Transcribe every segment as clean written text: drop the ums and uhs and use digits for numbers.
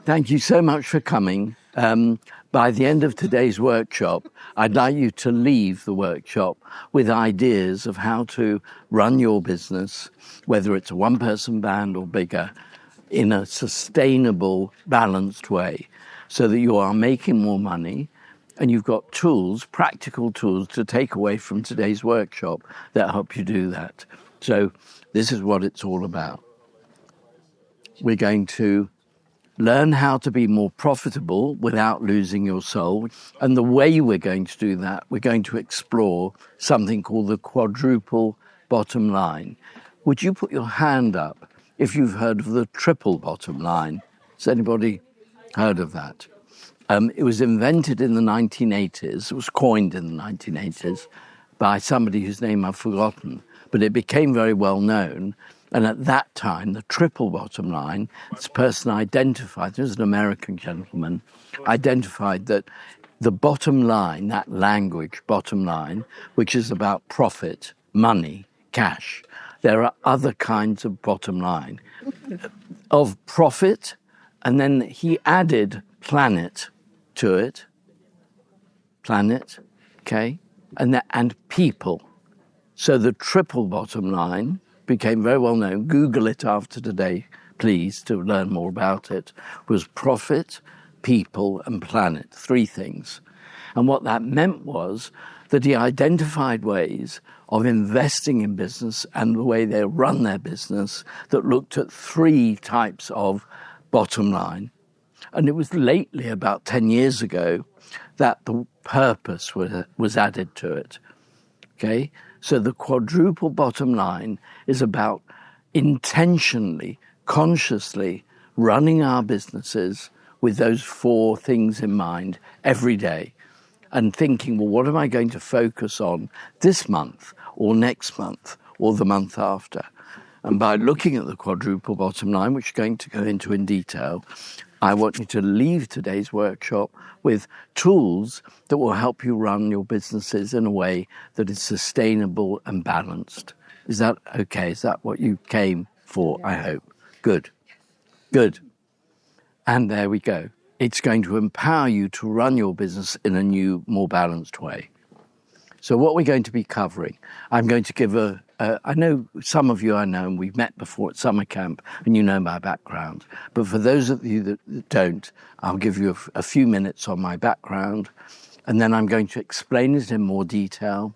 Thank you so much for coming. By the end of today's workshop, I'd like you to leave the workshop with ideas of how to run your business, whether it's a one-person band or bigger, in a sustainable, balanced way, so that you are making more money and you've got tools, practical tools to take away from today's workshop that help you do that. So this is what it's all about. We're going to learn how to be more profitable without losing your soul. And the way we're going to do that, we're going to explore something called the quadruple bottom line. Would you put your hand up if you've heard of the triple bottom line? Has anybody heard of that? It was invented in the 1980s. It was coined in the 1980s by somebody whose name I've forgotten, but it became very well known. And at that time, the triple bottom line, this person identified, this was an American gentleman, identified that the bottom line, that language bottom line, which is about profit, money, cash, there are other kinds of bottom line of profit. And then he added planet to it, planet, okay, and people. So the triple bottom line became very well known. Google it after today, please, to learn more about it. Was profit, people, and planet, three things. And what that meant was that he identified ways of investing in business and the way they run their business that looked at three types of bottom line. And it was lately, about 10 years ago, that the purpose was added to it. Okay? So the quadruple bottom line is about intentionally, consciously running our businesses with those four things in mind every day and thinking, well, what am I going to focus on this month or next month or the month after? And by looking at the quadruple bottom line, which we're going to go into in detail, I want you to leave today's workshop with tools that will help you run your businesses in a way that is sustainable and balanced. Is that okay? Is that what you came for, I hope? Good. Good. And there we go. It's going to empower you to run your business in a new, more balanced way. So what we're going to be covering, I'm going to give I know some of you I know, and we've met before at Summercamp, and you know my background. But for those of you that don't, I'll give you a few minutes on my background, and then I'm going to explain it in more detail.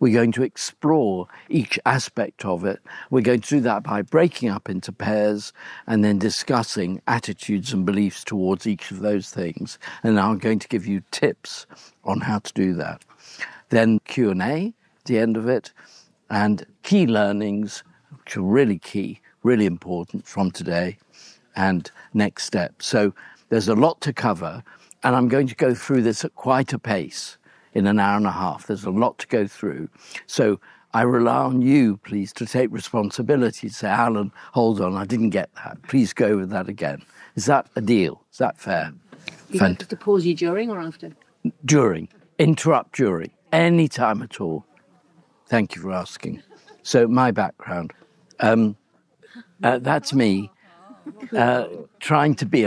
We're going to explore each aspect of it. We're going to do that by breaking up into pairs and then discussing attitudes and beliefs towards each of those things. And I'm going to give you tips on how to do that. Then Q&A at the end of it, and key learnings, which are really key, really important from today, and next steps. So there's a lot to cover, and I'm going to go through this at quite a pace in an hour and a half. There's a lot to go through. So I rely on you, please, to take responsibility, to say, Alan, hold on, I didn't get that. Please go over that again. Is that a deal? Is that fair? You have to pause you during or after? During. Interrupt during. Any time at all. Thank you for asking. So my background, that's me trying to be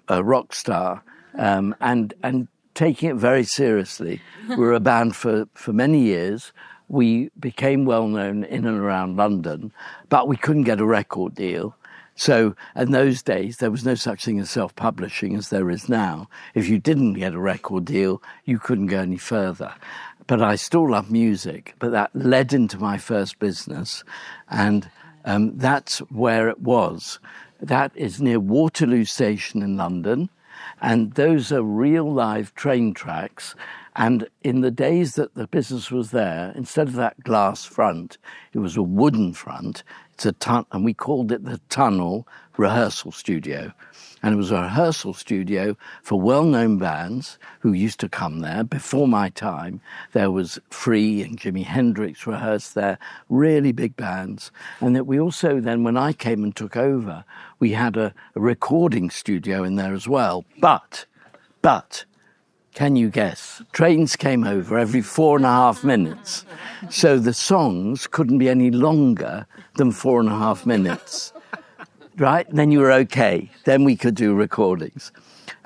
a rock star and taking it very seriously. We were a band for many years. We became well known in and around London, but we couldn't get a record deal. So in those days, there was no such thing as self-publishing as there is now. If you didn't get a record deal, you couldn't go any further. But I still love music, but that led into my first business, and that's where it was. That is near Waterloo Station in London, and those are real live train tracks. And in the days that the business was there, instead of that glass front, it was a wooden front. It's and we called it the Tunnel Rehearsal Studio. And it was a rehearsal studio for well-known bands who used to come there. Before my time, there was Free and Jimi Hendrix rehearsed there, really big bands. And that we also then, when I came and took over, we had a recording studio in there as well. But, can you guess? Trains came over every 4.5 minutes. So the songs couldn't be any longer than 4.5 minutes. right? And then you were okay. Then we could do recordings.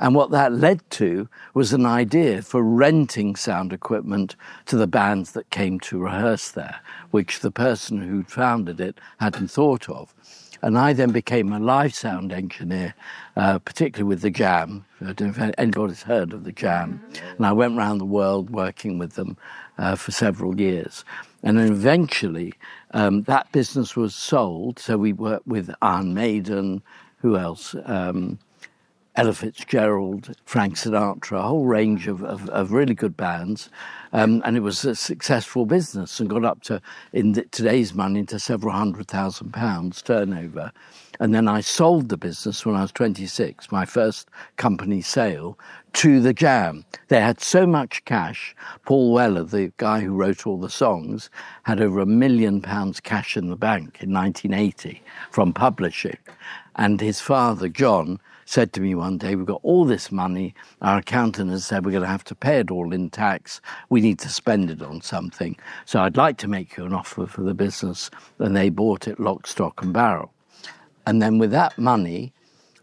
And what that led to was an idea for renting sound equipment to the bands that came to rehearse there, which the person who'd founded it hadn't thought of. And I then became a live sound engineer, particularly with the Jam. I don't know if anybody's heard of the Jam. And I went around the world working with them for several years. And then eventually that business was sold. So we worked with Iron Maiden, who else? Ella Fitzgerald, Frank Sinatra, a whole range of really good bands. And it was a successful business and got up to, in today's money, to several £100,000 turnover. And then I sold the business when I was 26, my first company sale, to the Jam. They had so much cash. Paul Weller, the guy who wrote all the songs, had over £1 million cash in the bank in 1980 from publishing. And his father, John, said to me one day, we've got all this money, our accountant has said we're going to have to pay it all in tax, we need to spend it on something. So I'd like to make you an offer for the business. And they bought it lock, stock and barrel. And then with that money,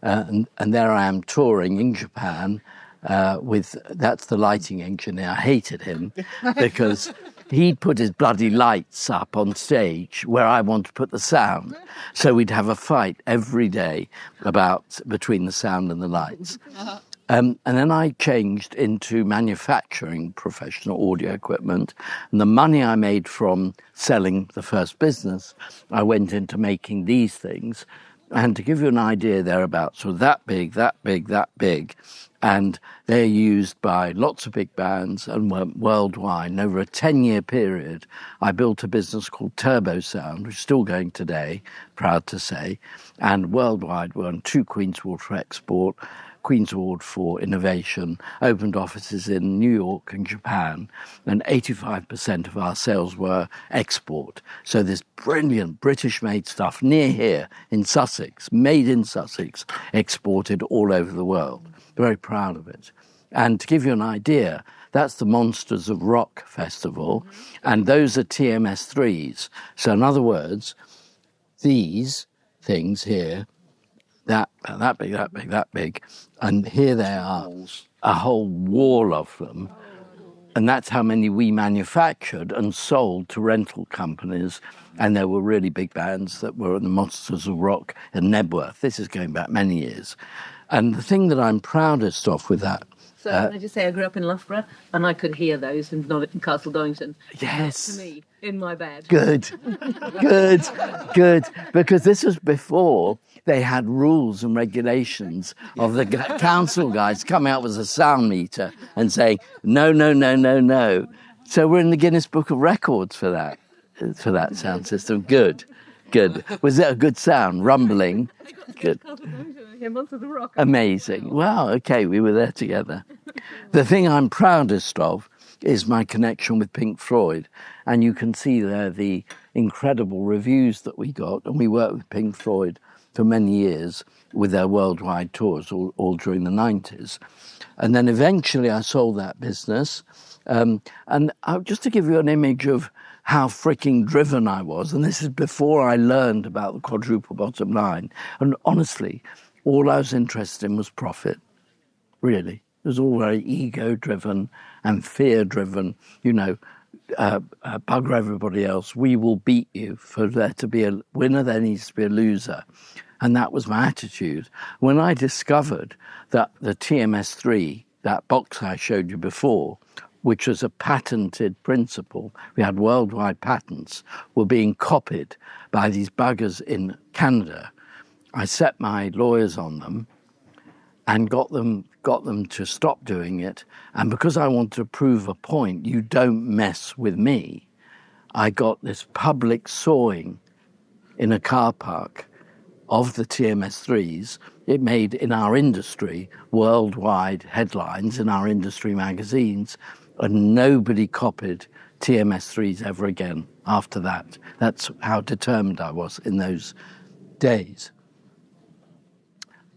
and there I am touring in Japan that's the lighting engineer. I hated him because he'd put his bloody lights up on stage where I want to put the sound. So we'd have a fight every day between the sound and the lights. And then I changed into manufacturing professional audio equipment. And the money I made from selling the first business, I went into making these things. And to give you an idea, they're about sort of that big, that big, that big. And they're used by lots of big bands and worldwide. And over a 10-year period, I built a business called Turbo Sound, which is still going today, proud to say. And worldwide, we won 2 Queen's Award for Export, Queen's Award for Innovation, opened offices in New York and Japan, and 85% of our sales were export. So this brilliant British-made stuff near here in Sussex, made in Sussex, exported all over the world. Very proud of it. And to give you an idea, that's the Monsters of Rock Festival, and those are TMS3s. So in other words, these things here, that big, that big, that big, and here they are, a whole wall of them. And that's how many we manufactured and sold to rental companies. And there were really big bands that were the Monsters of Rock and Nebworth. This is going back many years. And the thing that I'm proudest of with that... So can I just say I grew up in Loughborough and I could hear those in Castle Donington. Yes. To me, in my bed. Good. Because this was before they had rules and regulations of the council guys coming out with a sound meter and saying, no, no, no, no, no. So we're in the Guinness Book of Records for that sound system. Good. Was it a good sound? Rumbling? Good. Amazing. Wow, okay, we were there together. The thing I'm proudest of is my connection with Pink Floyd. And you can see there the incredible reviews that we got. And we worked with Pink Floyd for many years with their worldwide tours, all during the 90s. And then eventually I sold that business. And just to give you an image of how freaking driven I was, and this is before I learned about the quadruple bottom line. And honestly, all I was interested in was profit, really. It was all very ego-driven and fear-driven, bugger everybody else. We will beat you. For there to be a winner, there needs to be a loser. And that was my attitude. When I discovered that the TMS3, that box I showed you before, which was a patented principle, we had worldwide patents, were being copied by these buggers in Canada. I set my lawyers on them and got them to stop doing it. And because I wanted to prove a point, you don't mess with me, I got this public sawing in a car park of the TMS3s. It made, in our industry, worldwide headlines in our industry magazines, and nobody copied TMS3s ever again after that. That's how determined I was in those days.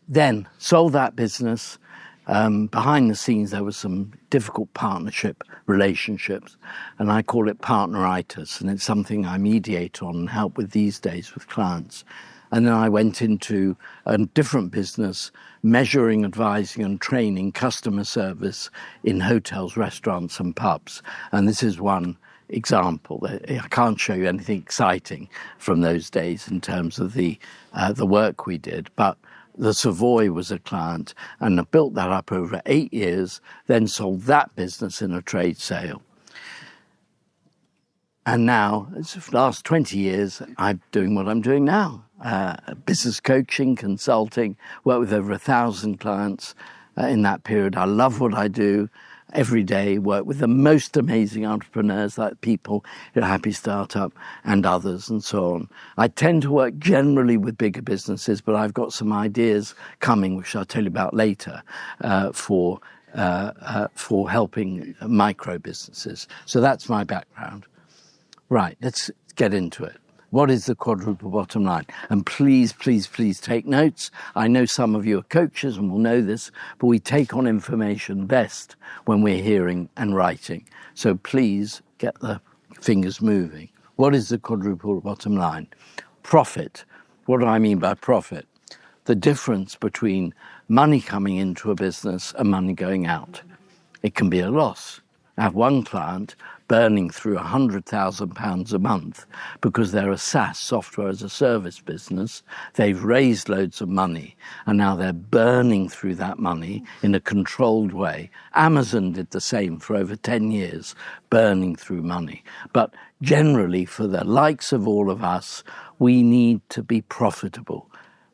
Then sold that business. Behind the scenes, there was some difficult partnership relationships, and I call it partneritis, and it's something I mediate on and help with these days with clients. And then I went into a different business, measuring, advising and training customer service in hotels, restaurants and pubs. And this is one example. I can't show you anything exciting from those days in terms of the work we did, but the Savoy was a client, and I built that up over 8 years, then sold that business in a trade sale. And now, for the last 20 years, I'm doing what I'm doing now. Business coaching, consulting, worked with over 1,000 clients in that period. I love what I do every day, work with the most amazing entrepreneurs like people at Happy Startup and others and so on. I tend to work generally with bigger businesses, but I've got some ideas coming, which I'll tell you about later, for helping micro businesses. So that's my background. Right, let's get into it. What is the quadruple bottom line? And please, please, please take notes. I know some of you are coaches and will know this, but we take on information best when we're hearing and writing. So please get the fingers moving. What is the quadruple bottom line? Profit. What do I mean by profit? The difference between money coming into a business and money going out. It can be a loss. I have one client burning through £100,000 a month because they're a SaaS, software as a service business. They've raised loads of money and now they're burning through that money in a controlled way. Amazon did the same for over 10 years, burning through money. But generally, for the likes of all of us, we need to be profitable.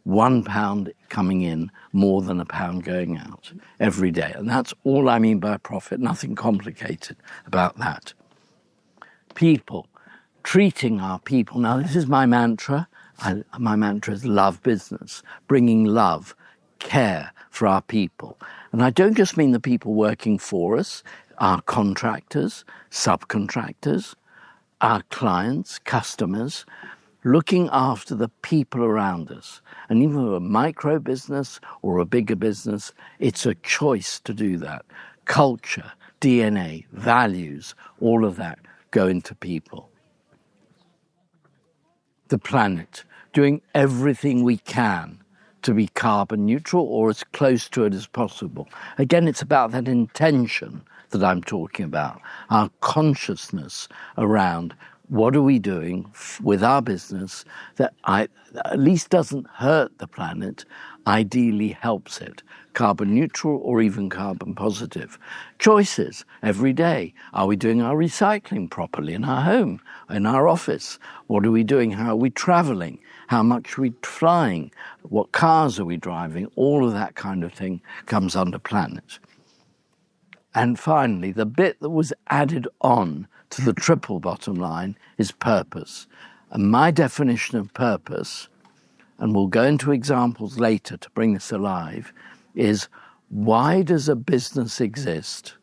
£1 coming in, more than £1 going out every day. And that's all I mean by profit, nothing complicated about that. People, treating our people. Now, this is my mantra. My mantra is love business, bringing love, care for our people. And I don't just mean the people working for us, our contractors, subcontractors, our clients, customers, looking after the people around us. And even with a micro business or a bigger business, it's a choice to do that. Culture, DNA, values, all of that go into people. The planet, doing everything we can to be carbon neutral or as close to it as possible. Again, it's about that intention that I'm talking about, our consciousness around what are we doing with our business that at least doesn't hurt the planet, ideally helps it. Carbon neutral or even carbon positive. Choices every day. Are we doing our recycling properly in our home, in our office? What are we doing? How are we traveling? How much are we flying? What cars are we driving? All of that kind of thing comes under planet. And finally, the bit that was added on to the triple bottom line is purpose. And my definition of purpose, and we'll go into examples later to bring this alive, is why does a business exist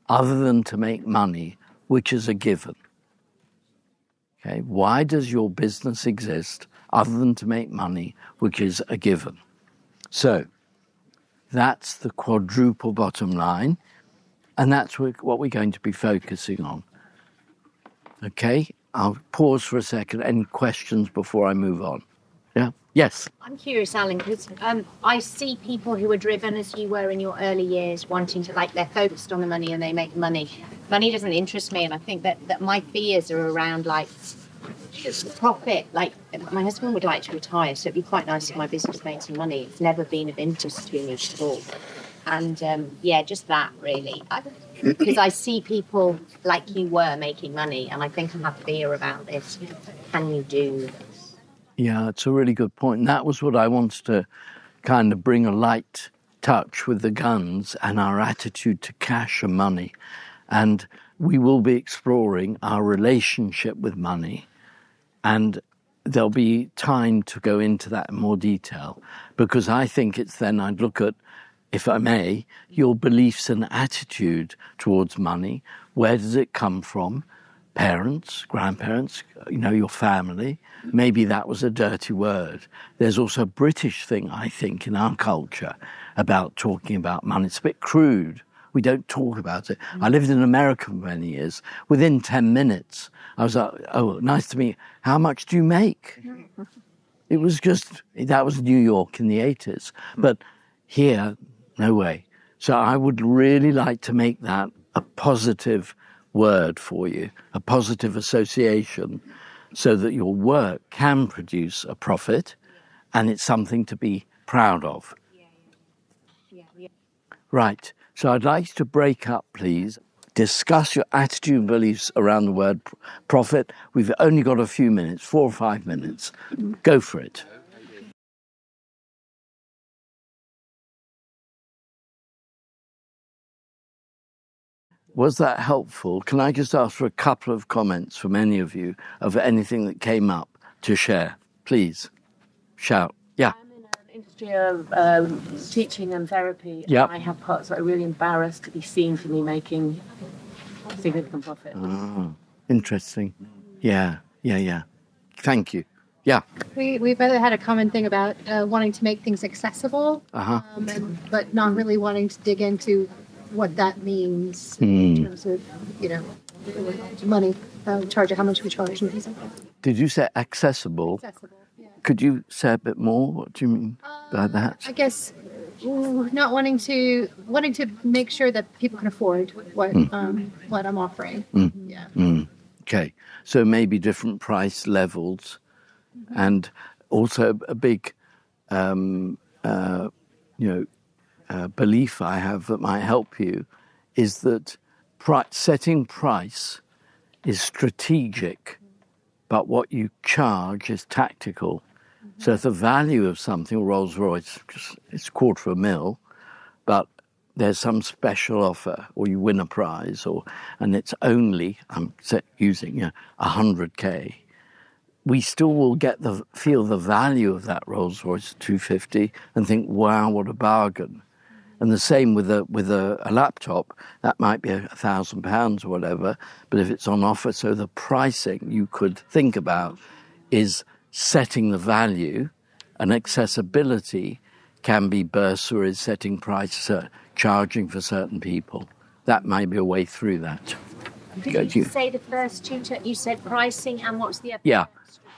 other than to make money, which is a given? Okay, why does your business exist other than to make money, which is a given? So that's the quadruple bottom line, and that's what we're going to be focusing on. Okay, I'll pause for a second. Any questions before I move on? Yeah? Yes? I'm curious, Alan, because I see people who are driven as you were in your early years, wanting to, they're focused on the money and they make money. Money doesn't interest me, and I think that my fears are around, profit. My husband would like to retire, so it'd be quite nice if my business made some money. It's never been of interest to me at all. And, just that, really. Because I see people like you were making money, and I think I have fear about this. Can you do this? Yeah, it's a really good point. And that was what I wanted to kind of bring a light touch with the guns and our attitude to cash and money. And we will be exploring our relationship with money. And there'll be time to go into that in more detail, because I think it's then I'd look at, if I may, your beliefs and attitude towards money. Where does it come from? Parents, grandparents, your family. Maybe that was a dirty word. There's also a British thing, I think, in our culture about talking about money. It's a bit crude. We don't talk about it. I lived in America for many years. Within 10 minutes, I was like, oh, nice to meet you. How much do you make? It was just, that was New York in the 80s. But here, no way. So I would really like to make that a positive word for you, a positive association, so that your work can produce a profit and it's something to be proud of. Yeah. Right. So I'd like you to break up, please. Discuss your attitude and beliefs around the word profit. We've only got a few minutes, 4 or 5 minutes. Go for it. Was that helpful? Can I just ask for a couple of comments from any of you of anything that came up to share? Please, shout. Yeah. I'm in an industry of teaching and therapy. Yep. And I have parts that are really embarrassed to be seen for me making significant profit. Oh, interesting. Yeah. Thank you. Yeah. We've had a common thing about wanting to make things accessible, but not really wanting to dig into what that means in terms of, money, how much we charge and things like that. Did you say accessible? Accessible, yeah. Could you say a bit more? What do you mean by that? I guess not wanting to make sure that people can afford what I'm offering. Yeah. Okay. So maybe different price levels, and also a big, belief I have that might help you is that setting price is strategic, but what you charge is tactical. So if the value of something, Rolls-Royce, it's $250,000, but there's some special offer, or you win a prize, and it's only, using 100K, we still will feel the value of that Rolls-Royce 250 and think, wow, what a bargain. And the same with a laptop, that might be £1,000 or whatever, but if it's on offer, so the pricing you could think about is setting the value, and accessibility can be bursaries, setting price, charging for certain people. That might be a way through that. Did you say the first two? You said pricing, and what's the other? Yeah,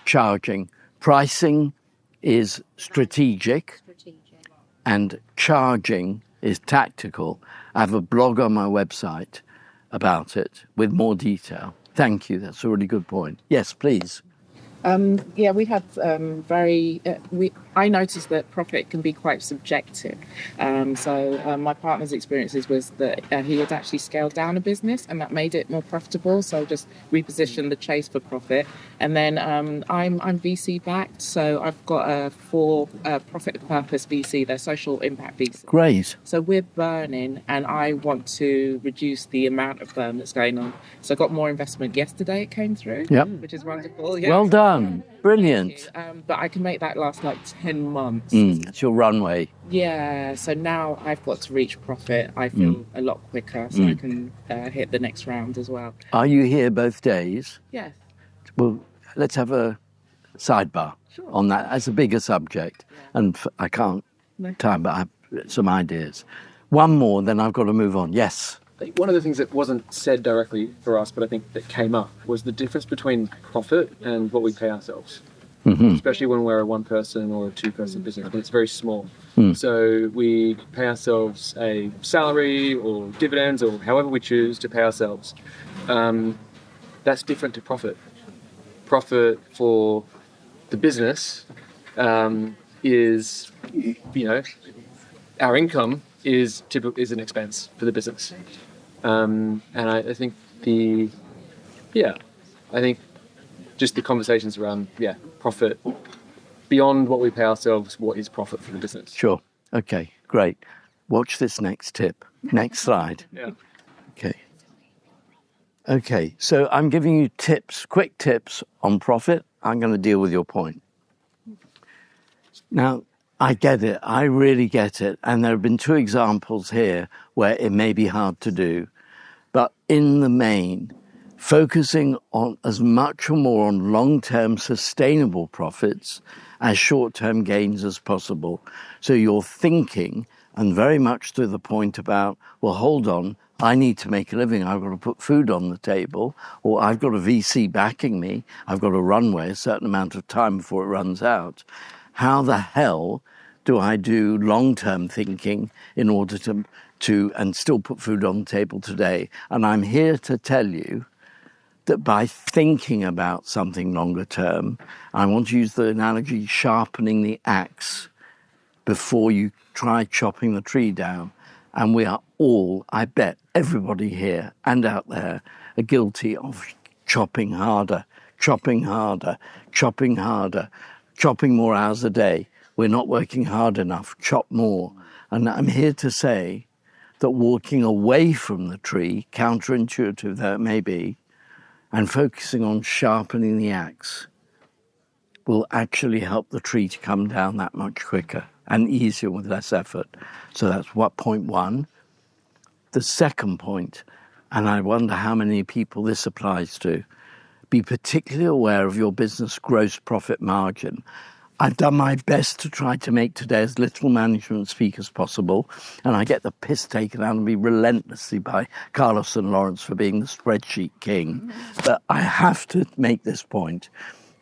charging. Pricing is strategic. And charging is tactical. I have a blog on my website about it with more detail. Thank you. That's a really good point. Yes, please. We have I noticed that profit can be quite subjective. So my partner's experiences was that he had actually scaled down a business, and that made it more profitable. So just repositioned the chase for profit. And then I'm VC backed, so I've got a for-profit purpose VC. They're social impact VC. Great. So we're burning, and I want to reduce the amount of burn that's going on. So I got more investment yesterday. It came through, which is wonderful. Yeah. Well done. Brilliant. But I can make that last like 10 months. It's your runway. Yeah, so now I've got to reach profit. I feel a lot quicker, so I can hit the next round as well. Are you here both days? Yes. Well, let's have a sidebar on that as a bigger subject. Yeah. And I can't time, but I have some ideas. One more, then I've got to move on. Yes. One of the things that wasn't said directly for us, but I think that came up, was the difference between profit and what we pay ourselves. Especially when we're a one-person or a two-person business, when it's very small. So we pay ourselves a salary or dividends or however we choose to pay ourselves. That's different to profit. Profit for the business is, our income is an expense for the business. And I think just the conversations around, profit, beyond what we pay ourselves, what is profit for the business? Sure. Okay, great. Watch this next tip. Next slide. Yeah. Okay, so I'm giving you quick tips on profit. I'm going to deal with your point. Now, I get it. I really get it. And there have been 2 examples here where it may be hard to do. But in the main, focusing on as much or more on long-term sustainable profits as short-term gains as possible. So you're thinking and very much to the point about, well, hold on, I need to make a living. I've got to put food on the table, or I've got a VC backing me. I've got a runway a certain amount of time before it runs out. How the hell do I do long-term thinking in order to and still put food on the table today? And I'm here to tell you that by thinking about something longer term, I want to use the analogy sharpening the axe before you try chopping the tree down. And we are all, I bet everybody here and out there, are guilty of chopping harder, chopping harder, chopping harder, chopping more hours a day. We're not working hard enough, chop more. And I'm here to say that walking away from the tree, counterintuitive though it may be, and focusing on sharpening the axe will actually help the tree to come down that much quicker and easier with less effort. So that's what point one. The second point, and I wonder how many people this applies to, be particularly aware of your business gross profit margin. I've done my best to try to make today as little management speak as possible, and I get the piss taken out of me relentlessly by Carlos and Lawrence for being the spreadsheet king. But I have to make this point.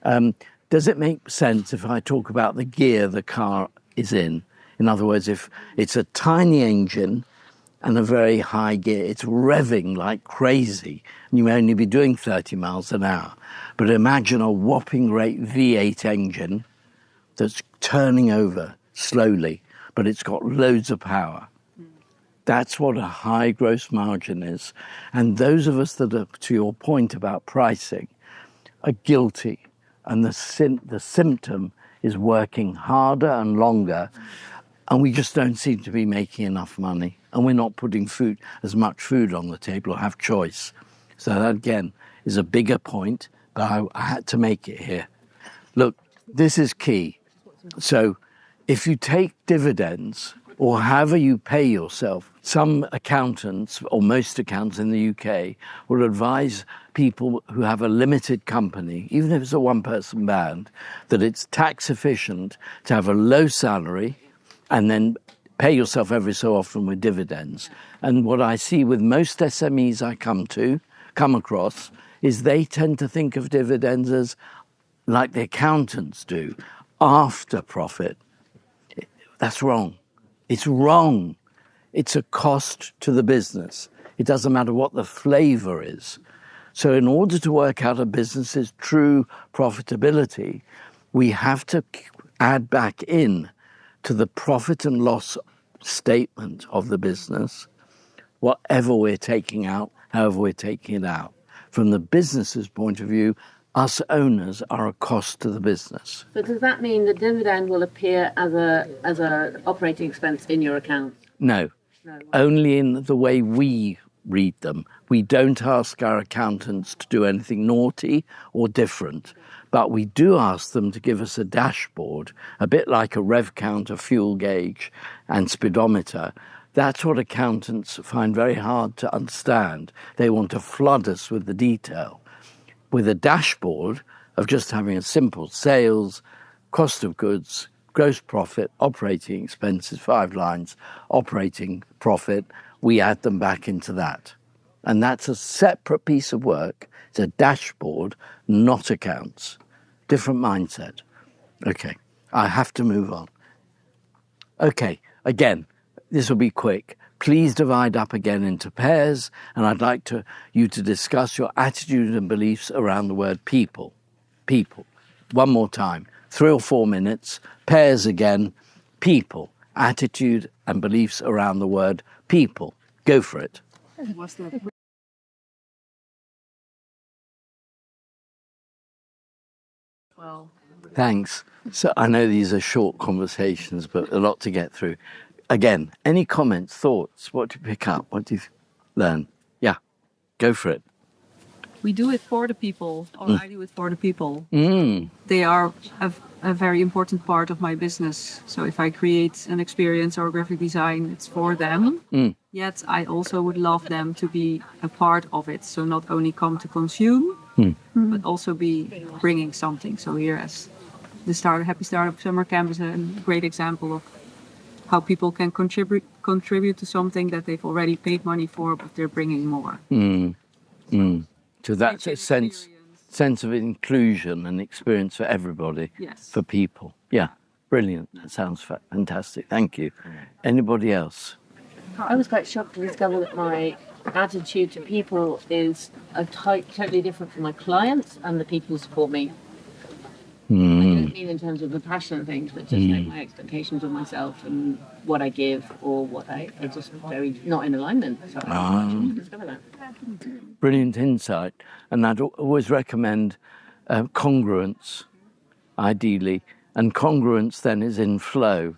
Does it make sense if I talk about the gear the car is in? In other words, if it's a tiny engine and a very high gear, it's revving like crazy, and you may only be doing 30 miles an hour. But imagine a whopping great V8 engine that's turning over slowly, but it's got loads of power. That's what a high gross margin is. And those of us that are, to your point about pricing, are guilty. And the symptom is working harder and longer, and we just don't seem to be making enough money. And we're not putting as much food on the table or have choice. So that, again, is a bigger point, but I had to make it here. Look, this is key. So if you take dividends, or however you pay yourself, some accountants, or most accountants in the UK, will advise people who have a limited company, even if it's a one-person band, that it's tax efficient to have a low salary and then pay yourself every so often with dividends. And what I see with most SMEs I come across, is they tend to think of dividends as like the accountants do, after profit. That's wrong. It's wrong. It's a cost to the business. It doesn't matter what the flavor is. So in order to work out a business's true profitability, we have to add back in to the profit and loss statement of the business, whatever we're taking out, however we're taking it out. From the business's point of view, us owners are a cost to the business. So does that mean the dividend will appear as a operating expense in your account? No, only in the way we read them. We don't ask our accountants to do anything naughty or different, but we do ask them to give us a dashboard, a bit like a rev counter, fuel gauge and speedometer. That's what accountants find very hard to understand. They want to flood us with the detail. With a dashboard of just having a simple sales, cost of goods, gross profit, operating expenses, 5 lines, operating profit, we add them back into that. And that's a separate piece of work. It's a dashboard, not accounts. Different mindset. Okay, I have to move on. Okay, again, this will be quick. Please divide up again into pairs, and I'd like you to discuss your attitude and beliefs around the word people. People. One more time. 3 or 4 minutes. Pairs again. People. Attitude and beliefs around the word people. Go for it. Well, Thanks. So I know these are short conversations, but a lot to get through. Again, any comments, thoughts? What do you pick up? What do you learn? Yeah, go for it. We do it for the people, or I do it for the people. Mm. They are a very important part of my business. So if I create an experience or graphic design, it's for them. Yet I also would love them to be a part of it. So not only come to consume, but also be bringing something. So here as the Happy Startup Summercamp is a great example of how people can contribute to something that they've already paid money for, but they're bringing more. So that's a sense of inclusion and experience for everybody, Yes. for people. Yeah, brilliant. That sounds fantastic. Thank you. Anybody else? I was quite shocked to discover that my attitude to people is totally different from my clients and the people who support me. I don't mean in terms of the passion things, but just like my expectations of myself and what I give or what I are just very not in alignment. So I was quite shocked to discover that. Brilliant insight. And I'd always recommend congruence, ideally. And congruence then is in flow,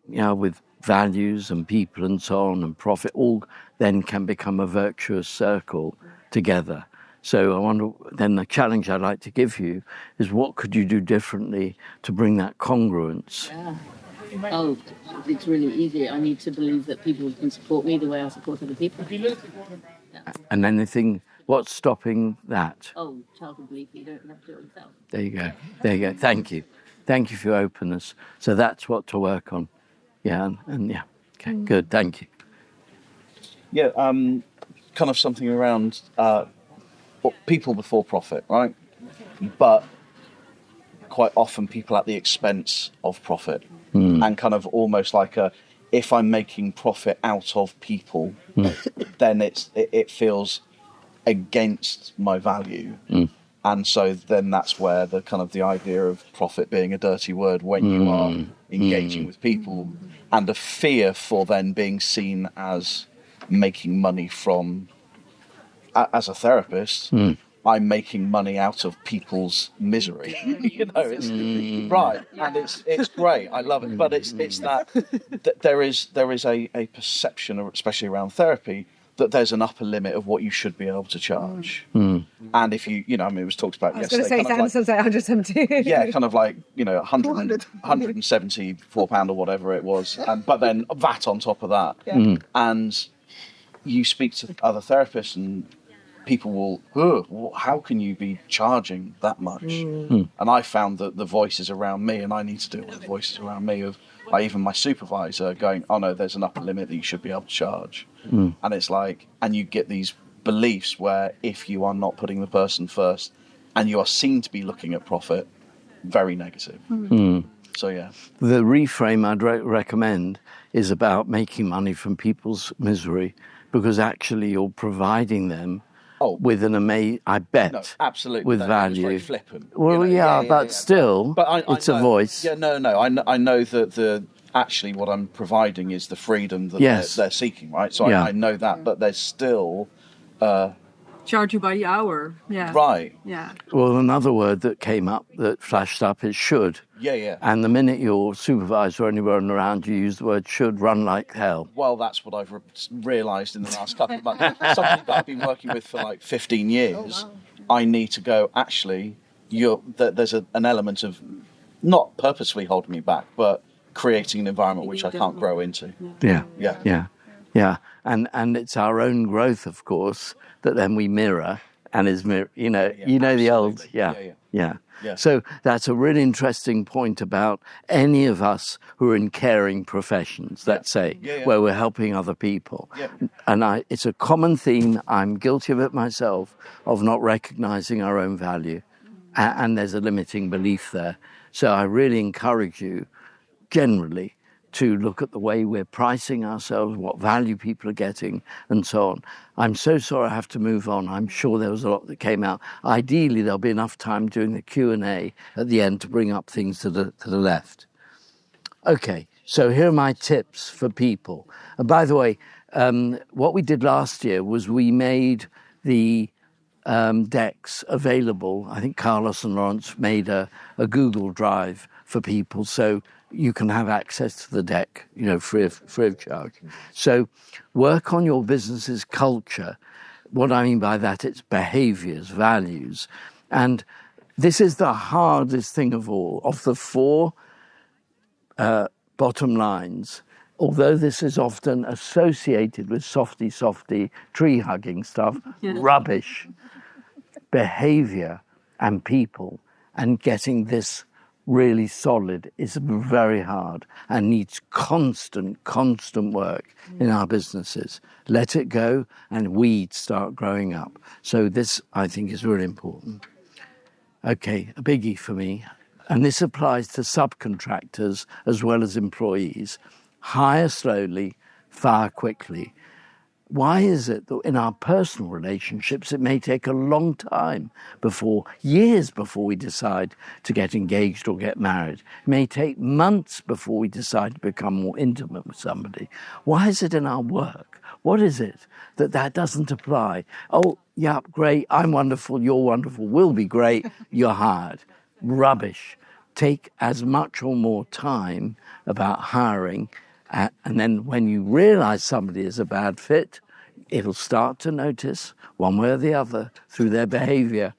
with values and people and so on, and profit, all then can become a virtuous circle together. So I wonder, then the challenge I'd like to give you is what could you do differently to bring that congruence? Yeah. Oh, it's really easy. I need to believe that people can support me the way I support other people. And anything, what's stopping that? Oh, childhood belief you don't have to do it yourself. There you go. There you go. Thank you. Thank you for your openness. So that's what to work on. Yeah, and yeah. Okay, good. Thank you. Yeah, kind of something around people before profit, right? But quite often people at the expense of profit, and kind of almost like if I'm making profit out of people, then it feels against my value. And so then that's where the idea of profit being a dirty word when you are engaging with people, and a fear for then being seen as making money from, as a therapist, I'm making money out of people's misery. It's right, and it's great. I love it, but it's that there is a perception, especially around therapy, that there's an upper limit of what you should be able to charge. And if it was talked about yesterday. I was going to say, Samson's like 170. Yeah, kind of like, 174 pound or whatever it was. But then VAT on top of that. Yeah. And you speak to other therapists and people will, how can you be charging that much? And I found that the voices around me, and I need to deal with the voices around me of even my supervisor going, oh no, there's an upper limit that you should be able to charge. And it's like, and you get these beliefs where if you are not putting the person first and you are seen to be looking at profit, very negative. So yeah. The reframe I'd recommend is about making money from people's misery, because actually you're providing them with I bet. No, absolutely. With no, value. Very flippant. Well, but still, it's a voice. Yeah, no. I know that actually what I'm providing is the freedom that they're seeking, right? So I know that, but there's still... Charge you by the hour. Yeah. Right. Yeah. Well, another word that came up, that flashed up, is should. Yeah. And the minute your supervisor or anyone around you use the word should, run like hell. Well, that's what I've realised in the last couple of months. Somebody that I've been working with for like 15 years, I need to go, actually, there's an element of not purposefully holding me back, but creating an environment which I can't grow into. Yeah. And it's our own growth, of course, that then we mirror and is the old. Yeah. So that's a really interesting point about any of us who are in caring professions, let's say, where we're helping other people. Yeah. And it's a common theme, I'm guilty of it myself, of not recognizing our own value. And there's a limiting belief there. So I really encourage you, generally, to look at the way we're pricing ourselves, what value people are getting, and so on. I'm so sorry I have to move on. I'm sure there was a lot that came out. Ideally, there'll be enough time during the Q&A at the end to bring up things to the left. Okay, so here are my tips for people. And by the way, what we did last year was we made the decks available. I think Carlos and Lawrence made a Google Drive for people, so you can have access to the deck, free of charge. So work on your business's culture. What I mean by that, it's behaviors, values. And this is the hardest thing of all. Of the 4 bottom lines, although this is often associated with softy, tree-hugging stuff, rubbish, behavior and people, and getting this really solid is very hard and needs constant work in our businesses. Let it go and weeds start growing up. So this, I think, is really important. Okay, a biggie for me, and this applies to subcontractors as well as employees. Hire slowly, fire quickly. Why is it that in our personal relationships, it may take a long time years before we decide to get engaged or get married? It may take months before we decide to become more intimate with somebody. Why is it in our work? What is it that doesn't apply? Oh, yeah, great, I'm wonderful, you're wonderful, we'll be great, you're hired. Rubbish. Take as much or more time about hiring. And then when you realize somebody is a bad fit, it'll start to notice one way or the other through their behavior.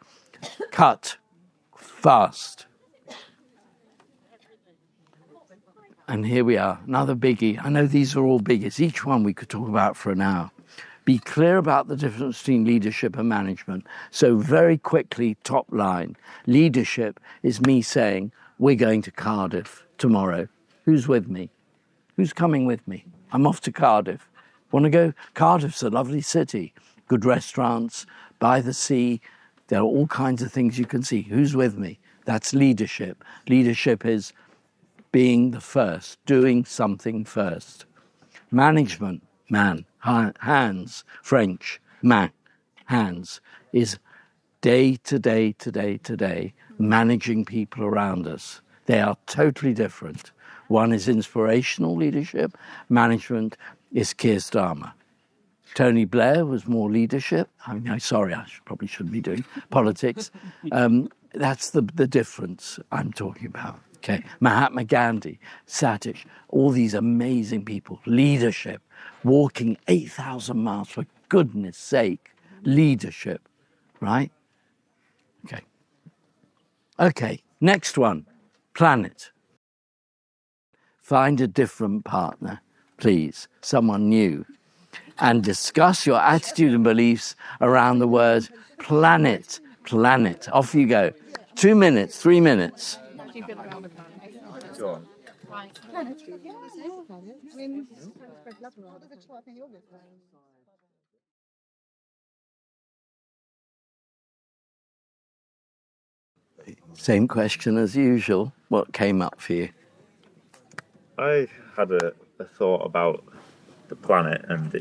Cut fast. And here we are, another biggie. I know these are all biggies. Each one we could talk about for an hour. Be clear about the difference between leadership and management. So very quickly, top line. Leadership is me saying, we're going to Cardiff tomorrow. Who's with me? Who's coming with me? I'm off to Cardiff. Want to go? Cardiff's a lovely city. Good restaurants, by the sea. There are all kinds of things you can see. Who's with me? That's leadership. Leadership is being the first, doing something first. Management, man, hands, French, man, hands, is day to day, managing people around us. They are totally different. One is inspirational leadership. Management is Keir Starmer. Tony Blair was more leadership. I probably shouldn't be doing politics. That's the difference I'm talking about. Okay, Mahatma Gandhi, Satish, all these amazing people. Leadership, walking 8,000 miles, for goodness sake. Leadership, right? Okay, next one, planet. Find a different partner, please, someone new, and discuss your attitude and beliefs around the word planet. Planet. Off you go. 2 minutes, 3 minutes. Go on. Same question as usual. What came up for you? I had a thought about the planet, and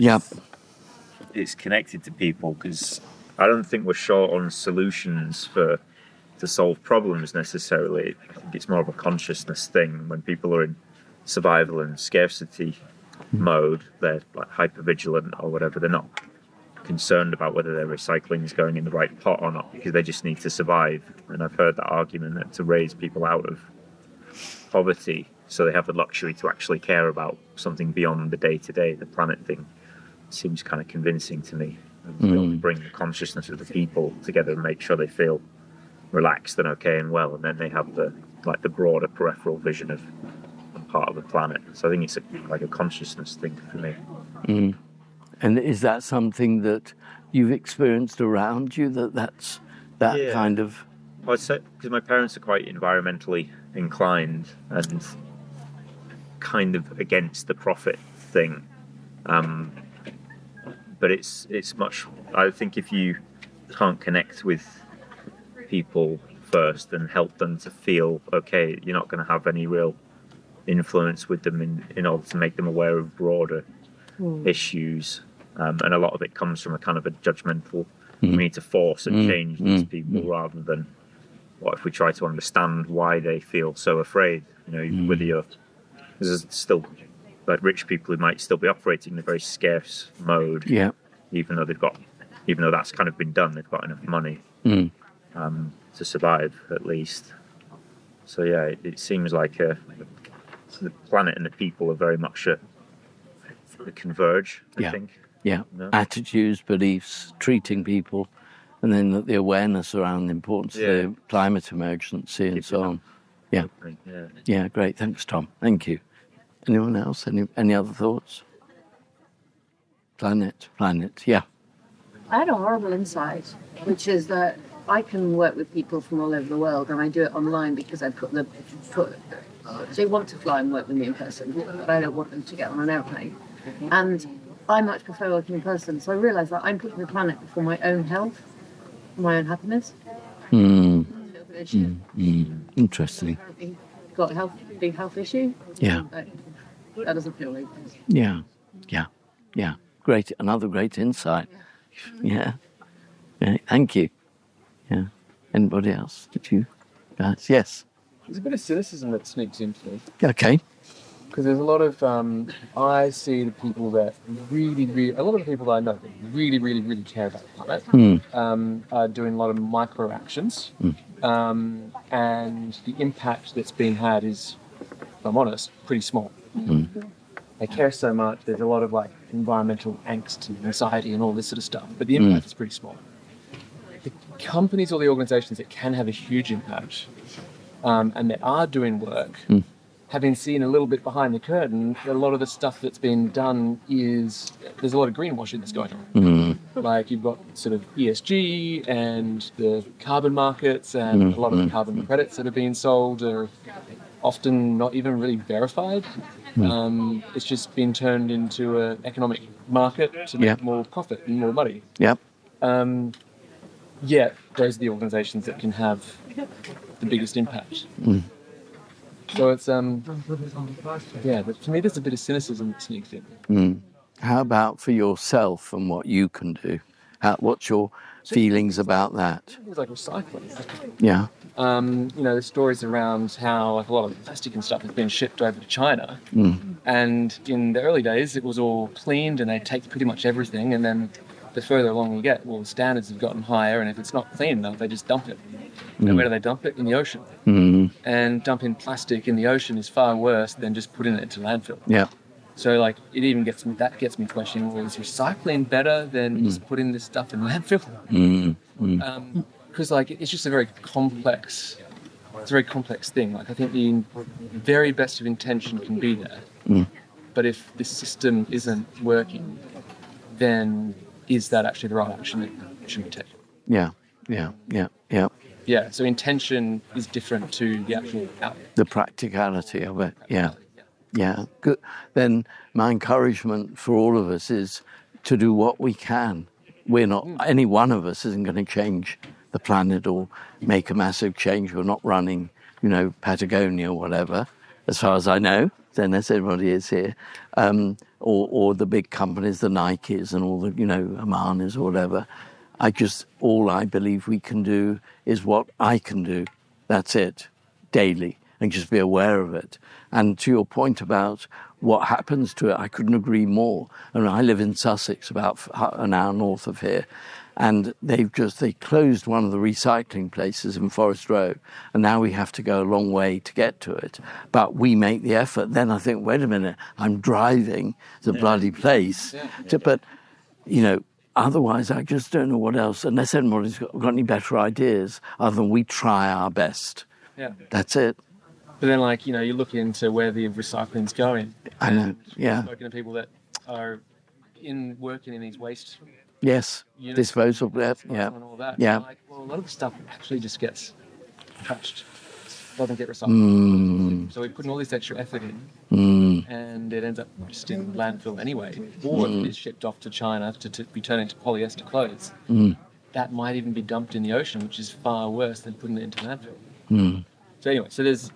it's connected to people, because I don't think we're short on solutions to solve problems necessarily. I think it's more of a consciousness thing. When people are in survival and scarcity mode, they're like hyper vigilant or whatever. They're not concerned about whether their recycling is going in the right pot or not, because they just need to survive. And I've heard that argument that to raise people out of poverty so they have the luxury to actually care about something beyond the day-to-day, the planet thing, seems kind of convincing to me. And bring the consciousness of the people together and make sure they feel relaxed and okay and well, and then they have the broader peripheral vision of part of the planet. So I think it's like a consciousness thing for me. And is that something that you've experienced around you, that's kind of... Well, I'd say, because my parents are quite environmentally inclined and kind of against the profit thing. But it's much... I think if you can't connect with people first and help them to feel okay, you're not going to have any real influence with them in order to make them aware of broader issues. And a lot of it comes from a kind of a judgmental, we need to force and change these people, rather than what if we try to understand why they feel so afraid. Whether there's still like rich people who might still be operating in a very scarce mode, even though that's kind of been done, they've got enough money to survive at least. So it seems like the planet and the people are very much they converge, I think. Attitudes, beliefs, treating people, and then the awareness around the importance of the climate emergency and so on. Great. Thanks, Tom. Thank you. Anyone else? Any other thoughts? Planet. I had a horrible insight, which is that I can work with people from all over the world, and I do it online because I they want to fly and work with me in person, but I don't want them to get on an airplane. And I much prefer working in person. So I realise that I'm putting the planet before my own health, my own happiness. Interesting. Got a big health issue. Yeah. That doesn't feel right. Yeah. Great. Another great insight. Yeah. Thank you. Yeah. Anybody else? Did you guys? Yes. There's a bit of cynicism that sneaks into me. Okay. Because there's a lot of, I see the people that a lot of the people that I know that really care about the planet are doing a lot of micro actions. And the impact that's being had is, if I'm honest, pretty small. They care so much, there's a lot of like environmental angst and anxiety and all this sort of stuff, but the impact is pretty small. The companies or the organizations that can have a huge impact and that are doing work, having seen a little bit behind the curtain, a lot of the stuff that's been done there's a lot of greenwashing that's going on. Like you've got sort of ESG and the carbon markets and a lot of the carbon credits that are being sold are often not even really verified. It's just been turned into an economic market to make more profit and more money. Yep. Yet those are the organizations that can have the biggest impact. So it's, but for me there's a bit of cynicism that sneaks in. How about for yourself and what you can do? What's your feelings about that? Things like recycling. Yeah. There's stories around how like a lot of plastic and stuff has been shipped over to China. And in the early days, it was all cleaned and they take pretty much everything. And then the further along you get, well, the standards have gotten higher. And if it's not clean enough, they just dump it. And where do they dump it? In the ocean. And dumping plastic in the ocean is far worse than just putting it into landfill. Yeah. So like it even gets me questioning, well, is recycling better than just putting this stuff in landfill? Because like it's just a very complex thing. Like I think the very best of intention can be there, but if the system isn't working, then is that actually the right action that should be taken? Yeah. So intention is different to the actual outcome. The practicality of it. Yeah, good. Then my encouragement for all of us is to do what we can. Any one of us isn't going to change the planet or make a massive change. We're not running, Patagonia or whatever, as far as I know, unless everybody is here, or the big companies, the Nikes and all the, Amanis or whatever. All I believe we can do is what I can do. That's it, daily. And just be aware of it. And to your point about what happens to it, I couldn't agree more. And I live in Sussex, about an hour north of here, and they closed one of the recycling places in Forest Row, and now we have to go a long way to get to it. But we make the effort. Then I think, wait a minute, I'm driving the bloody place. But, otherwise I just don't know what else, unless anybody's got any better ideas, other than we try our best. Yeah. That's it. But then, you look into where the recycling's going. I know, yeah. I've spoken to people that are working in these waste units, disposal, and all that. Yeah. A lot of the stuff actually just gets touched, doesn't get recycled. So we put all this extra effort in, and it ends up just in landfill anyway, or it's shipped off to China to be turned into polyester clothes. That might even be dumped in the ocean, which is far worse than putting it into landfill. So anyway, there's,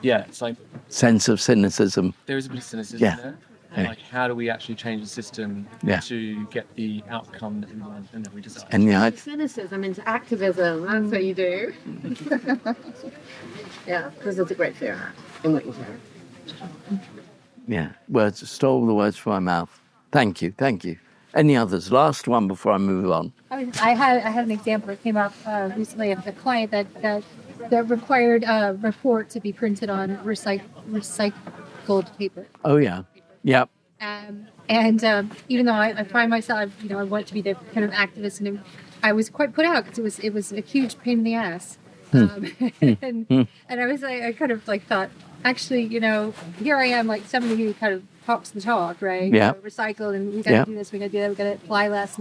it's like... sense of cynicism. There is a bit of cynicism there. Yeah. Like, how do we actually change the system to get the outcome that we want and that we desire? And cynicism into activism, that's what you do. Because there's a great fear in what you say. Yeah, words, stole the words from my mouth. Thank you. Any others? Last one before I move on. I had an example that came up recently of a client that required a report to be printed on recycled paper. Oh, yeah. Yep. And even though I find myself, I want to be the kind of activist, and I was quite put out because it was a huge pain in the ass. And I was I kind of thought, actually, here I am, like somebody who kind of talks the talk, right? Yeah. Recycle, and we got to do this, we got to do that, we got to apply less.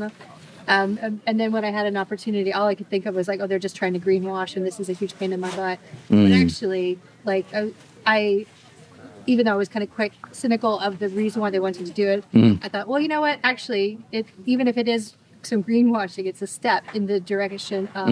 And then when I had an opportunity, all I could think of was like, oh, they're just trying to greenwash, and this is a huge pain in my butt. But actually, like I even though I was kind of quite cynical of the reason why they wanted to do it, I thought, well, you know what? Actually, even if it is some greenwashing, it's a step in the direction of.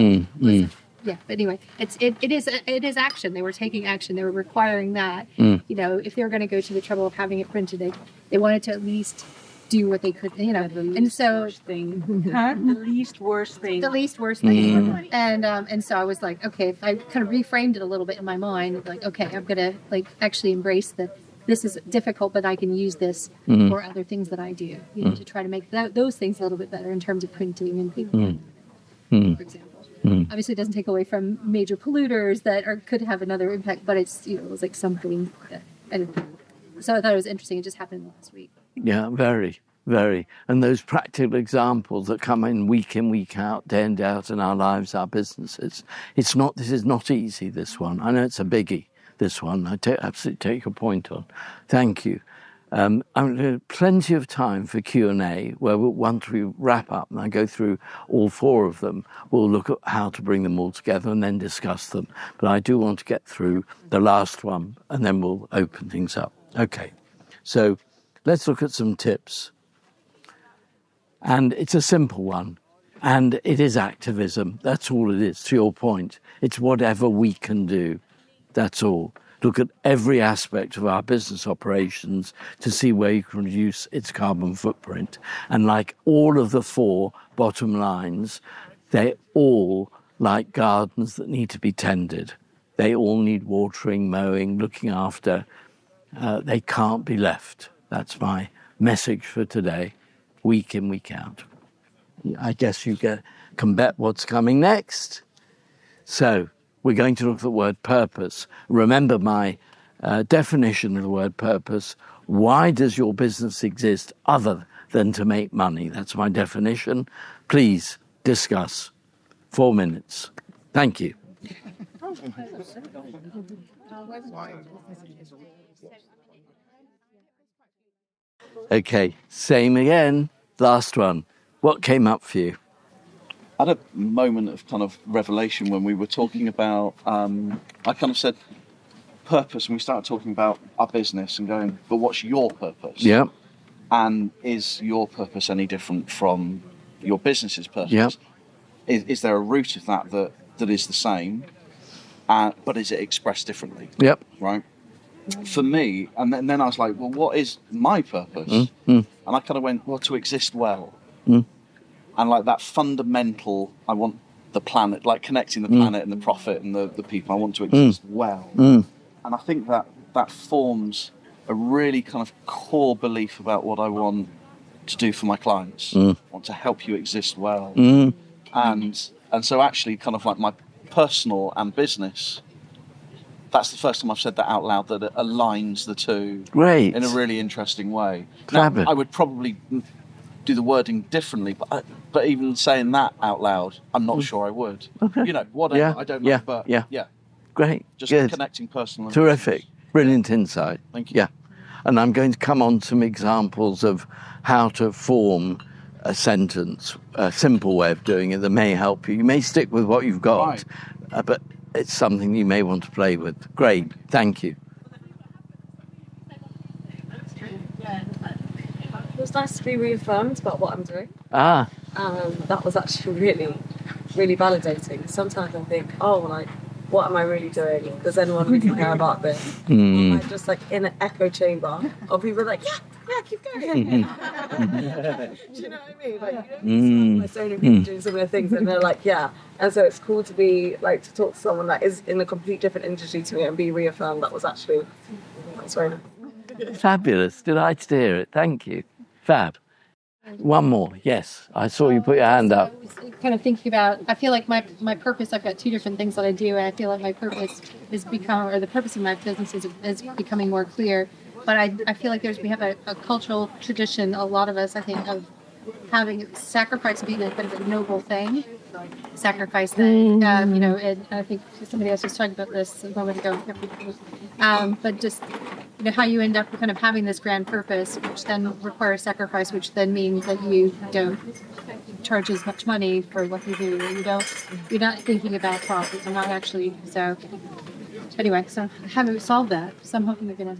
Yeah, but anyway, it is action. They were taking action. They were requiring that. You know, if they were going to go to the trouble of having it printed, they wanted to at least do what they could. You know, and so The least worst thing. the least worst thing. And so I was like, okay, if I kind of reframed it a little bit in my mind, like, okay, I'm gonna like actually embrace that this is difficult, but I can use this for other things that I do, you know, to try to make those things a little bit better in terms of printing and paper, for example. Obviously, it doesn't take away from major polluters that could have another impact, but it's, you know, it was like something that so I thought it was interesting. It just happened last week. Yeah, very, very. And those practical examples that come in, week out, day in, day out in our lives, our businesses. This is not easy, this one. I know it's a biggie, this one. I absolutely take your point on. Thank you. Plenty of time for Q&A, where once we wrap up and I go through all four of them, we'll look at how to bring them all together and then discuss them. But I do want to get through the last one and then we'll open things up. Okay, so let's look at some tips. And it's a simple one. And it is activism. That's all it is, to your point. It's whatever we can do. That's all. Look at every aspect of our business operations to see where you can reduce its carbon footprint. And like all of the four bottom lines, they're all like gardens that need to be tended. They all need watering, mowing, looking after. They can't be left. That's my message for today, week in, week out. I guess you can bet what's coming next. So we're going to look at the word purpose. Remember my definition of the word purpose. Why does your business exist other than to make money? That's my definition. Please discuss. 4 minutes. Thank you. Okay, same again. Last one. What came up for you? I had a moment of kind of revelation when we were talking about, I kind of said purpose, and we started talking about our business and going, but what's your purpose? Yeah. And is your purpose any different from your business's purpose? Yeah. Is there a root of that is the same, but is it expressed differently? Yep. Right? For me, and then I was like, well, what is my purpose? And I kind of went, well, to exist well. And like that fundamental, I want the planet, like connecting the planet and the profit and the people, I want to exist well. And I think that forms a really kind of core belief about what I want to do for my clients. I want to help you exist well. And so actually kind of like my personal and business, that's the first time I've said that out loud, that it aligns the two. Great. In a really interesting way. Now, I would probably do the wording differently, but even saying that out loud, I'm not sure I would. Okay. You know, whatever, yeah. I don't know, but yeah. Great. Just good. Connecting personal and terrific. business. Brilliant insight. Thank you. Yeah. And I'm going to come on some examples of how to form a sentence, a simple way of doing it that may help you. You may stick with what you've got, but it's something you may want to play with. Great. Thank you. It was nice to be reaffirmed about what I'm doing. That was actually really, really validating. Sometimes I think, what am I really doing? Does anyone really care about this? I'm just like in an echo chamber of people like, yeah, keep going. Do you know what I mean? Like, you know, so many people doing similar things, and they're like, yeah. And so it's cool to be like to talk to someone that is in a complete different industry to me and be reaffirmed. That's very nice. Fabulous. Delighted to hear it. Thank you. Fab. One more. Yes. I saw you put your hand up. I was kind of thinking about, I feel like my purpose, I've got two different things that I do, and I feel like my purpose the purpose of my business is becoming more clear. But I feel like we have a cultural tradition, a lot of us, I think, of having sacrifice being a kind of a noble thing. Sacrifice thing, you know, and I think somebody else was talking about this a moment ago. But just how you end up kind of having this grand purpose, which then requires sacrifice, which then means that you don't charge as much money for what you do. You're not thinking about profit. You're not actually. So anyway, so I haven't solved that. So I'm hoping we're gonna.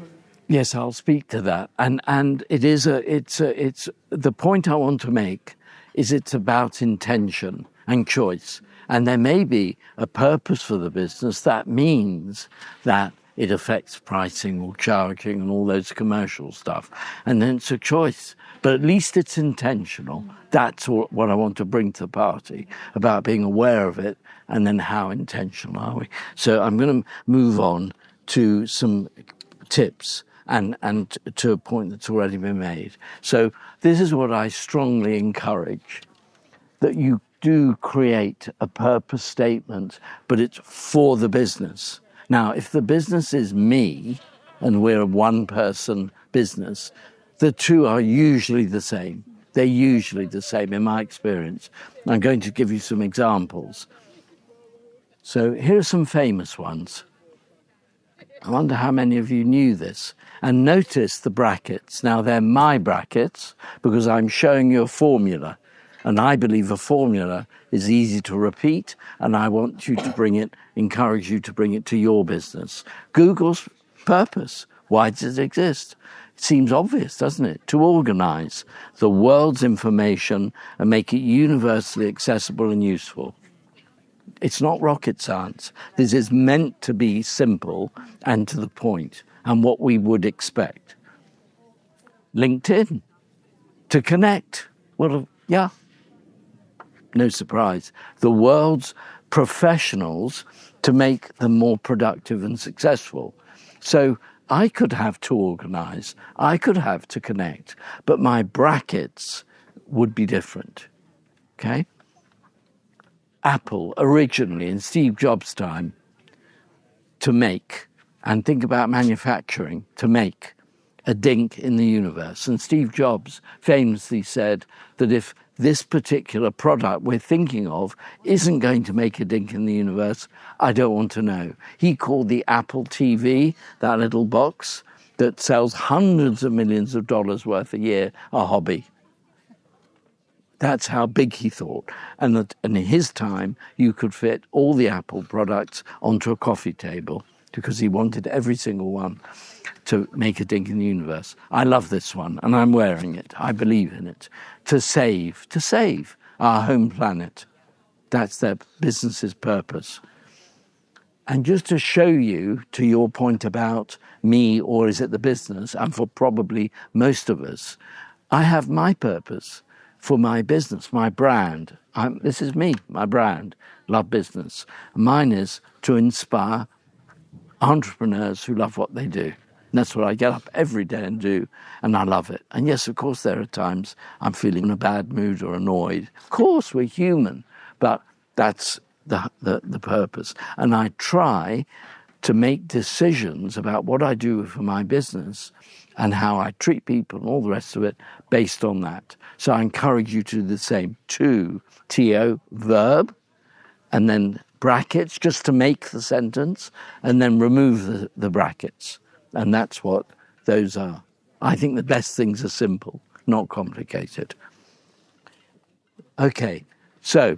Yes, I'll speak to that. And it's the point I want to make is it's about intention and choice. And there may be a purpose for the business that means that it affects pricing or charging and all those commercial stuff. And then it's a choice. But at least it's intentional. That's what I want to bring to the party, about being aware of it and then how intentional are we. So I'm going to move on to some tips and to a point that's already been made. So this is what I strongly encourage, that you do create a purpose statement, but it's for the business. Now, if the business is me and we're a one-person business, the two are usually the same. They're usually the same in my experience. I'm going to give you some examples. So here are some famous ones. I wonder how many of you knew this. And notice the brackets. Now, they're my brackets because I'm showing you a formula. And I believe a formula is easy to repeat, and I want you to encourage you to bring it to your business. Google's purpose. Why does it exist? It seems obvious, doesn't it? To organize the world's information and make it universally accessible and useful. It's not rocket science. This is meant to be simple and to the point, and what we would expect. LinkedIn, to connect. Well, yeah, no surprise. The world's professionals to make them more productive and successful. So I could have to organize, I could have to connect, but my brackets would be different, okay? Apple, originally in Steve Jobs' time, to make, and think about manufacturing, to make a dink in the universe. And Steve Jobs famously said that if this particular product we're thinking of isn't going to make a dink in the universe, I don't want to know. He called the Apple TV, that little box that sells hundreds of millions of dollars worth a year, a hobby. That's how big he thought. And in his time, you could fit all the Apple products onto a coffee table because he wanted every single one to make a dink in the universe. I love this one, and I'm wearing it. I believe in it. To save our home planet. That's their business's purpose. And just to show you, to your point about me, or is it the business, and for probably most of us, I have my purpose for my business, my brand. This is me, my brand, love business. Mine is to inspire entrepreneurs who love what they do. And that's what I get up every day and do, and I love it. And yes, of course, there are times I'm feeling in a bad mood or annoyed. Of course, we're human, but that's the purpose. And I try to make decisions about what I do for my business and how I treat people and all the rest of it based on that. So I encourage you to do the same. To, verb, and then brackets just to make the sentence, and then remove the brackets. And that's what those are. I think the best things are simple, not complicated. Okay, so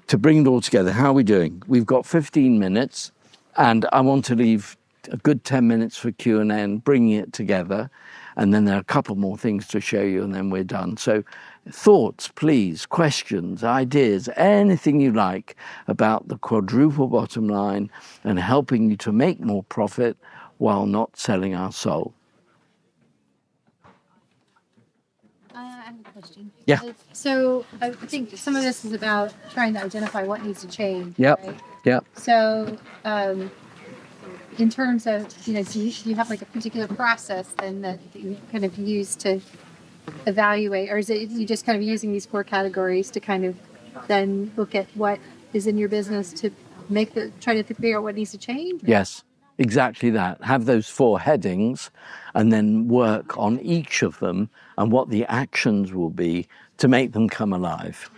to bring it all together, how are we doing? We've got 15 minutes, and I want to leave a good 10 minutes for Q&A and bringing it together. And then there are a couple more things to show you, and then we're done. So thoughts, please, questions, ideas, anything you like about the quadruple bottom line and helping you to make more profit while not selling our soul. I have a question. Yeah. So I think some of this is about trying to identify what needs to change. Yep. Right? Yep. So in terms of, do you have like a particular process then that you kind of use to evaluate, or is it you just kind of using these 4 categories to kind of then look at what is in your business to try to figure out what needs to change? Yes, exactly that. Have those 4 headings and then work on each of them and what the actions will be to make them come alive.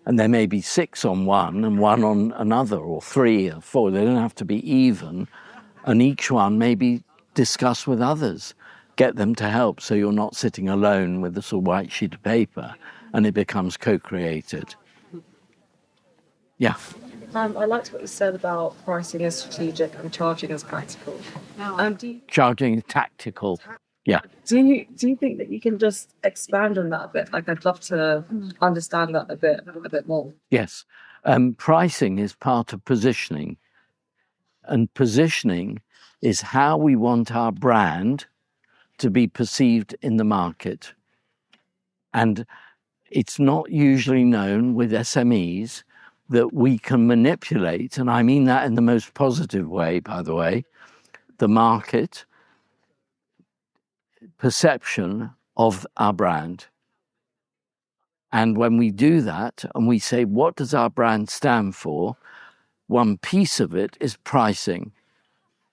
And there may be 6 on one and 1 on another, or 3 or 4. They don't have to be even. And each one may be discuss with others, get them to help, so you're not sitting alone with this white sheet of paper, and it becomes co-created. Yeah. I liked what you said about pricing as strategic and charging as practical. Charging tactical. Yeah. Do you think that you can just expand on that a bit? Like, I'd love to understand that a bit more. Yes. Pricing is part of positioning. And positioning is how we want our brand to be perceived in the market. And it's not usually known with SMEs that we can manipulate, and I mean that in the most positive way, by the way, the market perception of our brand. And when we do that and we say, what does our brand stand for? One piece of it is pricing.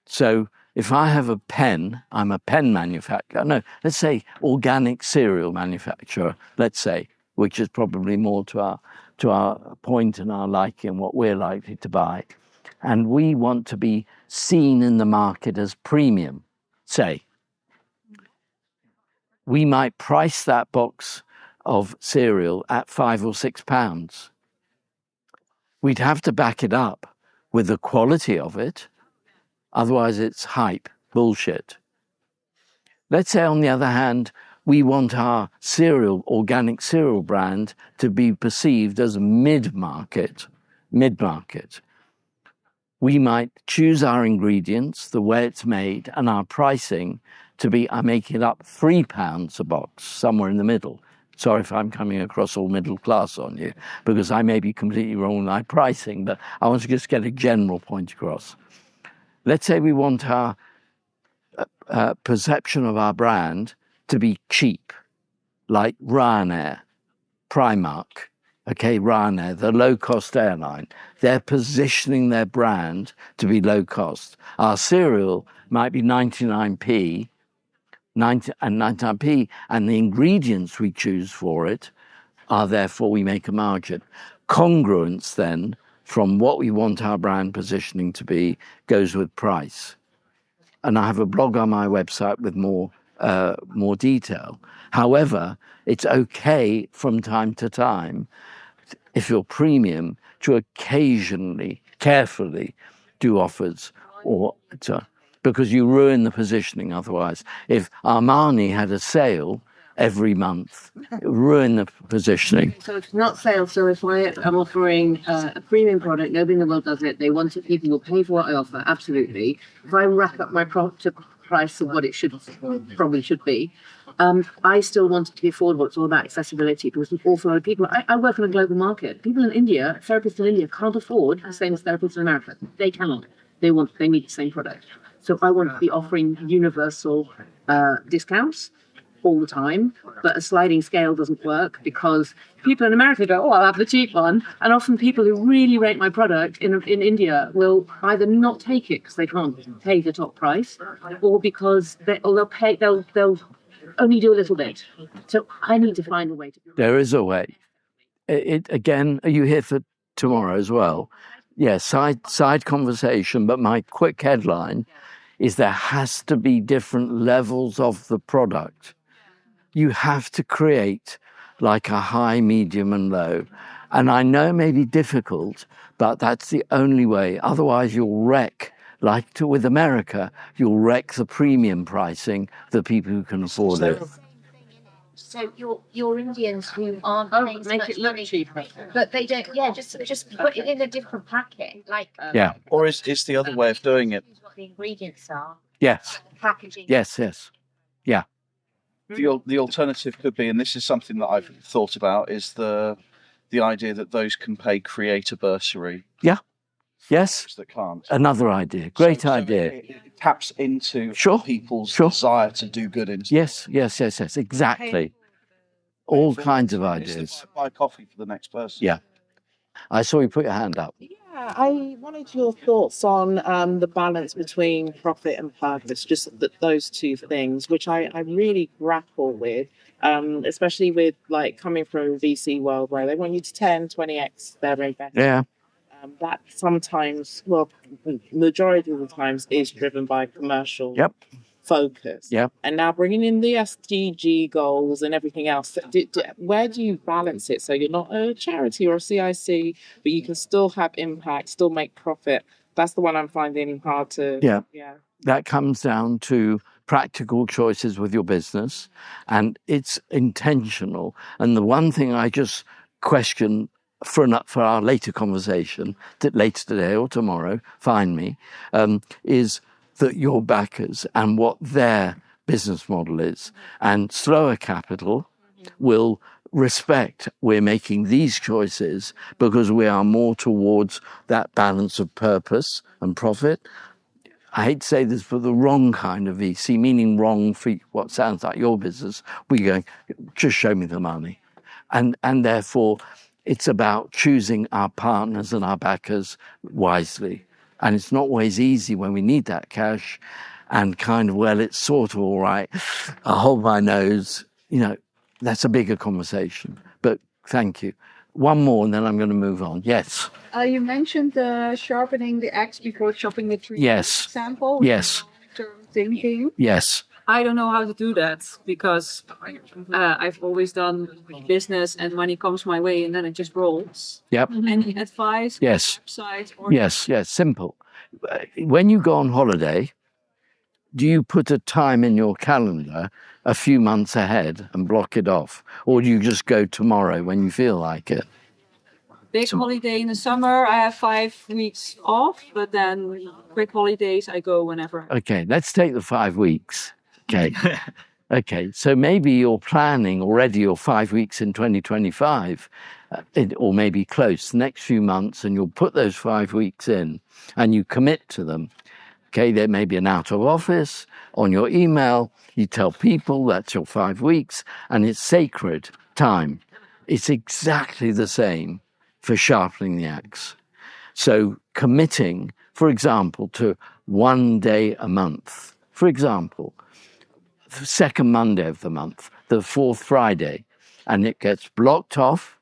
So if I have a pen, I'm a pen manufacturer. No, let's say organic cereal manufacturer, let's say, which is probably more to our point and our liking and what we're likely to buy. And we want to be seen in the market as premium, say. We might price that box of cereal at £5 or £6. We'd have to back it up with the quality of it. Otherwise, it's hype, bullshit. Let's say, on the other hand, we want our organic cereal brand to be perceived as mid-market. We might choose our ingredients, the way it's made, and our pricing to be, I make it up, £3 a box, somewhere in the middle. Sorry if I'm coming across all middle class on you, because I may be completely wrong with my pricing, but I want to just get a general point across. Let's say we want our perception of our brand to be cheap, like Ryanair, Primark, Ryanair, the low-cost airline. They're positioning their brand to be low cost. Our cereal might be 99p, and the ingredients we choose for it are therefore we make a margin. Congruence then, from what we want our brand positioning to be, goes with price. And I have a blog on my website with more detail. However, it's okay from time to time, if you're premium, to occasionally, carefully do offers, because you ruin the positioning otherwise. If Armani had a sale every month, it would ruin the positioning. So it's not sales. So if I'm offering a premium product, nobody in the world does it. They want it. People will pay for what I offer. Absolutely. If I rack up my price of what it probably should be, I still want it to be affordable. It's all about accessibility, because an awful lot of people. I work in a global market. People in India, therapists in India, can't afford the same as therapists in America. They cannot. They need the same product. So I want to be offering universal discounts all the time, but a sliding scale doesn't work, because people in America go, oh, I'll have the cheap one, and often people who really rate my product in India will either not take it because they can't pay the top price, or because they'll only do a little bit. So I need to find a way to. There is a way. Again, are you here for tomorrow as well? Yeah, side conversation, but my quick headline is there has to be different levels of the product. You have to create like a high, medium, and low. And I know it may be difficult, but that's the only way. Otherwise, you'll wreck, with America, you'll wreck the premium pricing, the people who can afford it. So your Indians who aren't paying so make much it look money, cheaper. but they don't. Yeah, just put it in a different packet, Yeah. Or is the other way of doing it? What the ingredients are. Yes. Packaging. Yes. Yeah. The alternative could be, and this is something that I've thought about, is the idea that those can pay creator bursary. Yeah. Yes. Those that can't. Another idea. Great idea. It taps into people's desire to do good. Yes. Exactly. All kinds of ideas. Buy coffee for the next person. Yeah. I saw you put your hand up. Yeah, I wanted your thoughts on the balance between profit and purpose, just those two things, which I really grapple with, especially with coming from VC world where they want you to 10, 20x their investment. Yeah. That sometimes, majority of the times, is driven by commercial focus. Yeah. And now bringing in the SDG goals and everything else, where do you balance it so you're not a charity or a CIC, but you can still have impact, still make profit? That's the one I'm finding hard to. Yeah. Yeah. That comes down to practical choices with your business, and it's intentional. And the one thing I just question for our later conversation, later today or tomorrow, find me, is that your backers and what their business model is. And slower capital will respect we're making these choices because we are more towards that balance of purpose and profit. I hate to say this, but the wrong kind of VC, meaning wrong for what sounds like your business, we're going, just show me the money. And therefore, it's about choosing our partners and our backers wisely. And it's not always easy when we need that cash and kind of, well, it's sort of all right. I hold my nose, that's a bigger conversation. But thank you. One more, and then I'm going to move on. Yes. You mentioned sharpening the axe before chopping the tree. Yes. Example. Yes. Long-term thinking. Yes. I don't know how to do that because I've always done business and money comes my way and then it just rolls. Yep. Any advice? Yes. Website? Or Yes. Simple. When you go on holiday, do you put a time in your calendar a few months ahead and block it off? Or do you just go tomorrow when you feel like it? Big holiday in the summer, I have 5 weeks off, but then quick holidays, I go whenever. Okay, let's take the 5 weeks. Okay. Okay, so maybe you're planning already your 5 weeks in 2025, or maybe close, the next few months, and you'll put those 5 weeks in and you commit to them. Okay, there may be an out of office on your email. You tell people that's your 5 weeks, and it's sacred time. It's exactly the same for sharpening the axe. So committing, for example, to 1 day a month, for example, the second Monday of the month, the fourth Friday, and it gets blocked off,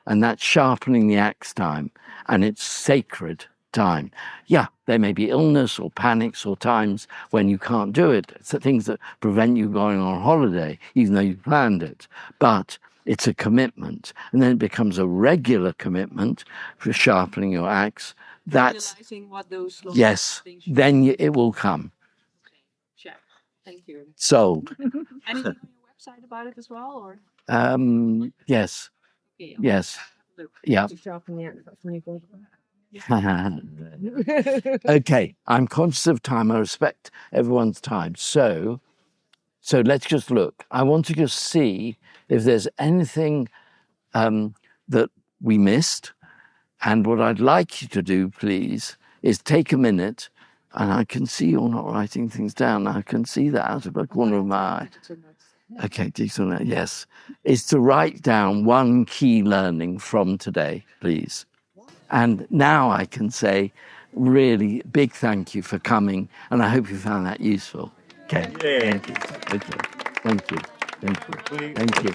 and that's sharpening the axe time, and it's sacred time. Yeah, there may be illness or panics or times when you can't do it. It's the things that prevent you going on holiday, even though you planned it. But it's a commitment, and then it becomes a regular commitment for sharpening your axe. That's realizing what those yes. things Then it will come. check. Thank you. Sold. Anything on your website about it as well, or? Yes. Okay, Yes. look. Yeah. To sharpen the axe, that's when you go. Okay. I'm conscious of time. I respect everyone's time. So let's just look. I want to just see if there's anything that we missed. And what I'd like you to do, please, is take a minute. And I can see you're not writing things down. I can see that out of the corner of my eye. Okay, digital notes, yes. Is to write down one key learning from today, please. And now I can say, really big thank you for coming. And I hope you found that useful. Okay. Yeah. Thank you. Okay. Thank you. Thank you. Thank you.